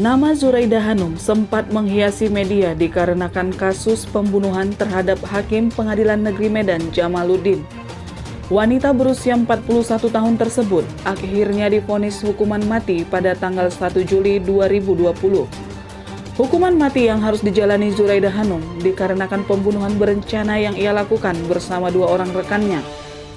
Nama Zuraida Hanum sempat menghiasi media dikarenakan kasus pembunuhan terhadap Hakim Pengadilan Negeri Medan Jamaluddin. Wanita berusia 41 tahun tersebut akhirnya divonis hukuman mati pada tanggal 1 Juli 2020. Hukuman mati yang harus dijalani Zuraida Hanum dikarenakan pembunuhan berencana yang ia lakukan bersama dua orang rekannya,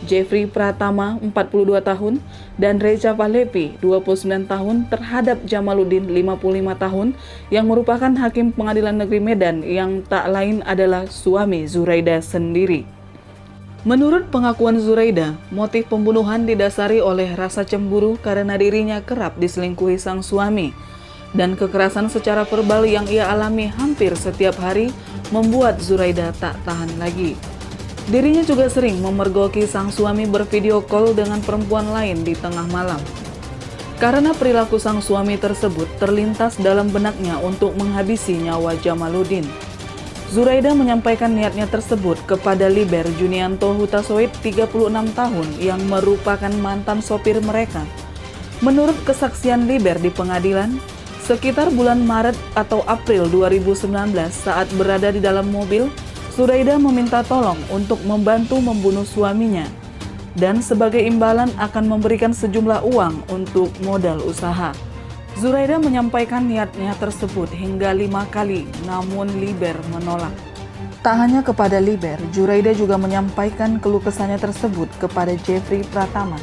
Jeffrey Pratama, 42 tahun, dan Reza Pahlevi, 29 tahun, terhadap Jamaluddin, 55 tahun, yang merupakan Hakim Pengadilan Negeri Medan yang tak lain adalah suami Zuraida sendiri. Menurut pengakuan Zuraida, motif pembunuhan didasari oleh rasa cemburu karena dirinya kerap diselingkuhi sang suami, dan kekerasan secara verbal yang ia alami hampir setiap hari membuat Zuraida tak tahan lagi. Dirinya juga sering memergoki sang suami bervideo call dengan perempuan lain di tengah malam. Karena perilaku sang suami tersebut terlintas dalam benaknya untuk menghabisi nyawa Jamaluddin. Zuraida menyampaikan niatnya tersebut kepada Liber Junianto Hutasoid, 36 tahun, yang merupakan mantan sopir mereka. Menurut kesaksian Liber di pengadilan, sekitar bulan Maret atau April 2019 saat berada di dalam mobil, Zuraida meminta tolong untuk membantu membunuh suaminya dan sebagai imbalan akan memberikan sejumlah uang untuk modal usaha. Zuraida menyampaikan niatnya tersebut hingga 5 kali, namun Liber menolak. Tak hanya kepada Liber, Zuraida juga menyampaikan keluh kesahnya tersebut kepada Jeffrey Pratama.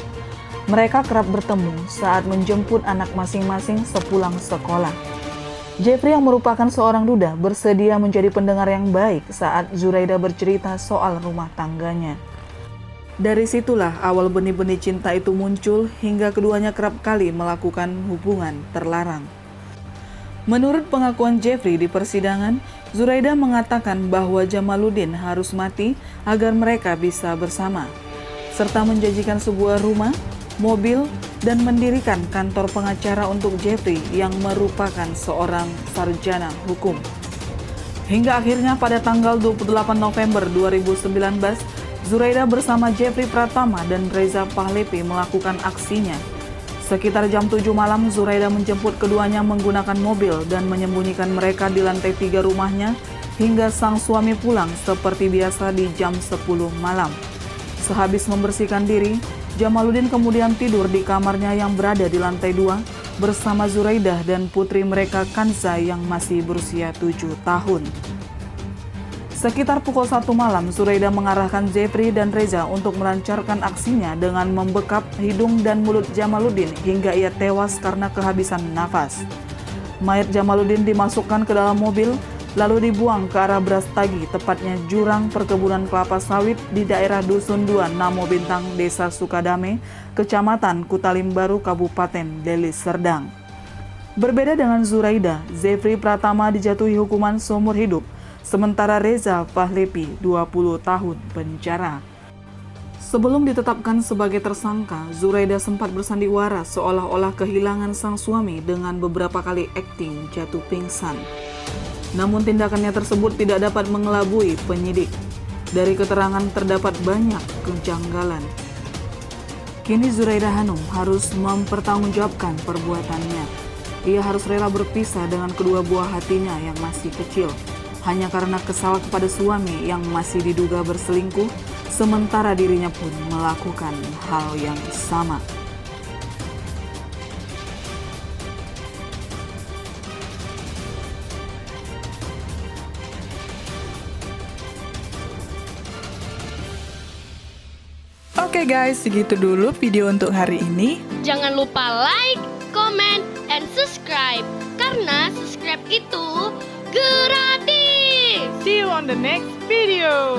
Mereka kerap bertemu saat menjemput anak masing-masing sepulang sekolah. Jeffrey yang merupakan seorang duda bersedia menjadi pendengar yang baik saat Zuraida bercerita soal rumah tangganya. Dari situlah awal benih-benih cinta itu muncul hingga keduanya kerap kali melakukan hubungan terlarang. Menurut pengakuan Jeffrey di persidangan, Zuraida mengatakan bahwa Jamaluddin harus mati agar mereka bisa bersama, serta menjanjikan sebuah rumah, mobil, dan mendirikan kantor pengacara untuk Jeffrey yang merupakan seorang sarjana hukum. Hingga akhirnya pada tanggal 28 November 2019, Zuraida bersama Jeffrey Pratama dan Reza Pahlevi melakukan aksinya. Sekitar jam 7 malam, Zuraida menjemput keduanya menggunakan mobil dan menyembunyikan mereka di lantai 3 rumahnya hingga sang suami pulang seperti biasa di jam 10 malam. Sehabis membersihkan diri, Jamaluddin kemudian tidur di kamarnya yang berada di lantai 2 bersama Zuraida dan putri mereka Kanza yang masih berusia 7 tahun. Sekitar pukul 1 malam, Zuraida mengarahkan Jeffrey dan Reza untuk melancarkan aksinya dengan membekap hidung dan mulut Jamaluddin hingga ia tewas karena kehabisan nafas. Mayat Jamaluddin dimasukkan ke dalam mobil, lalu dibuang ke arah Brastagi, tepatnya jurang perkebunan kelapa sawit di daerah Dusun 2, Namo Bintang, Desa Sukadame, Kecamatan Kutalim Baru, Kabupaten Deli Serdang. Berbeda dengan Zuraida, Jeffrey Pratama dijatuhi hukuman seumur hidup, sementara Reza Pahlevi 20 tahun penjara. Sebelum ditetapkan sebagai tersangka, Zuraida sempat bersandiwara seolah-olah kehilangan sang suami dengan beberapa kali akting jatuh pingsan. Namun tindakannya tersebut tidak dapat mengelabui penyidik. Dari keterangan terdapat banyak kejanggalan. Kini Zuraida Hanum harus mempertanggungjawabkan perbuatannya. Ia harus rela berpisah dengan kedua buah hatinya yang masih kecil, hanya karena kesal kepada suami yang masih diduga berselingkuh, sementara dirinya pun melakukan hal yang sama. Oke guys, segitu dulu video untuk hari ini. Jangan lupa like, comment, and subscribe. Karena subscribe itu gratis. See you on the next video.